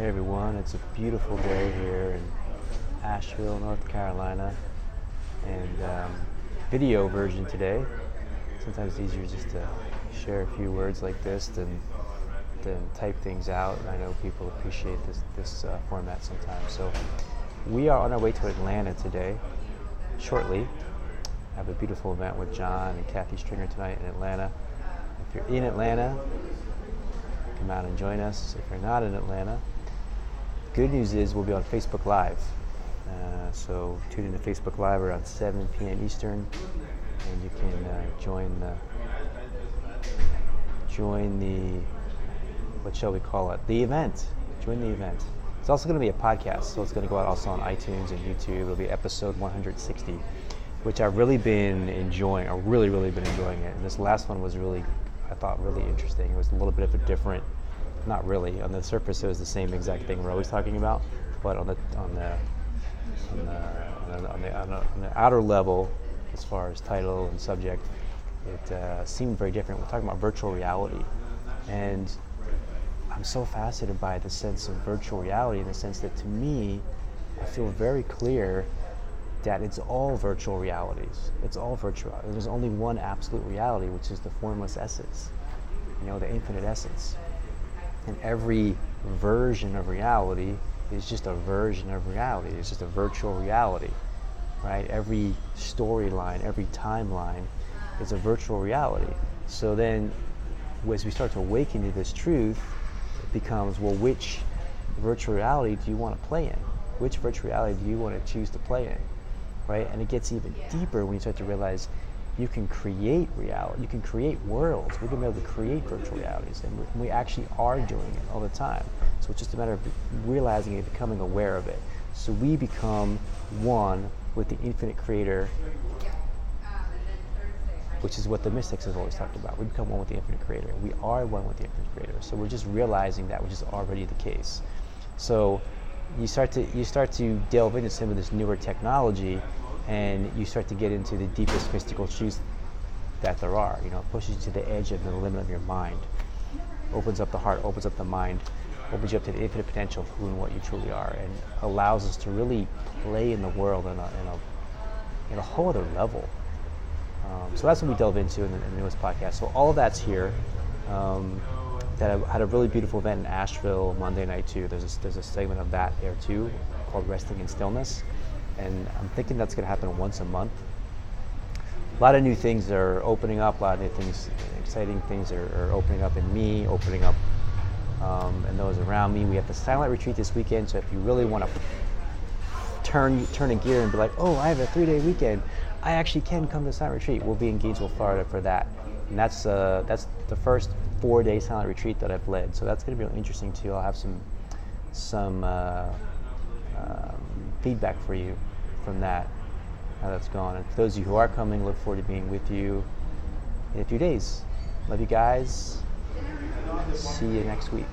Hey everyone, it's a beautiful day here in Asheville, North Carolina, and video version today. Sometimes it's easier just to share a few words like this than type things out. I know people appreciate this format sometimes. So we are on our way to Atlanta today, shortly. I have a beautiful event with John and Kathy Stringer tonight in Atlanta. If you're in Atlanta, come out and join us. If you're not in Atlanta, good news is we'll be on Facebook Live. So tune into Facebook Live around 7 p.m. Eastern, and you can join the, what shall we call it? The event. Join the event. It's also going to be a podcast, so it's going to go out also on iTunes and YouTube. It'll be episode 160, which I've really been enjoying. I've really been enjoying it. And this last one was really, I thought, really interesting. It was a little bit of a different, not really. On the surface, it was the same exact thing we're always talking about, but on the outer level, as far as title and subject, it seemed very different. We're talking about virtual reality, and I'm so fascinated by the sense of virtual reality in the sense that, to me, I feel very clear that it's all virtual realities. It's all virtual. There's only one absolute reality, which is the formless essence, the infinite essence. And every version of reality is just a version of reality. It's just a virtual reality, right? Every storyline, every timeline is a virtual reality. So then, as we start to awaken to this truth, it becomes, well, which virtual reality do you want to play in? Which virtual reality do you want to choose to play in, right? And it gets even deeper when you start to realize you can create reality, you can create worlds. We're going to be able to create virtual realities, and we actually are doing it all the time. So it's just a matter of realizing it, becoming aware of it. So we become one with the infinite creator, which is what the mystics have always talked about. We become one with the infinite creator. We are one with the infinite creator. So we're just realizing that, which is already the case. So you start to delve into some of this newer technology, and you start to get into the deepest mystical truths that there are. It pushes you to the edge of the limit of your mind, opens up the heart, opens up the mind, opens you up to the infinite potential of who and what you truly are, and allows us to really play in the world in a whole other level. So that's what we delve into in the newest podcast. So all of that's here. That I had a really beautiful event in Asheville Monday night too. There's a segment of that there too, called Resting in Stillness, and I'm thinking that's going to happen once a month. A lot of new things are opening up. A lot of new things, exciting things are opening up in me, opening up and those around me. We have the silent retreat this weekend, so if you really want to turn a gear and be like, oh, I have a 3-day weekend, I actually can come to silent retreat. We'll be in Gainesville, Florida for that, and that's the first 4-day silent retreat that I've led. So that's going to be really interesting too. I'll have some feedback for you from that, how that's gone. And for those of you who are coming, look forward to being with you in a few days. Love you guys. See you next week.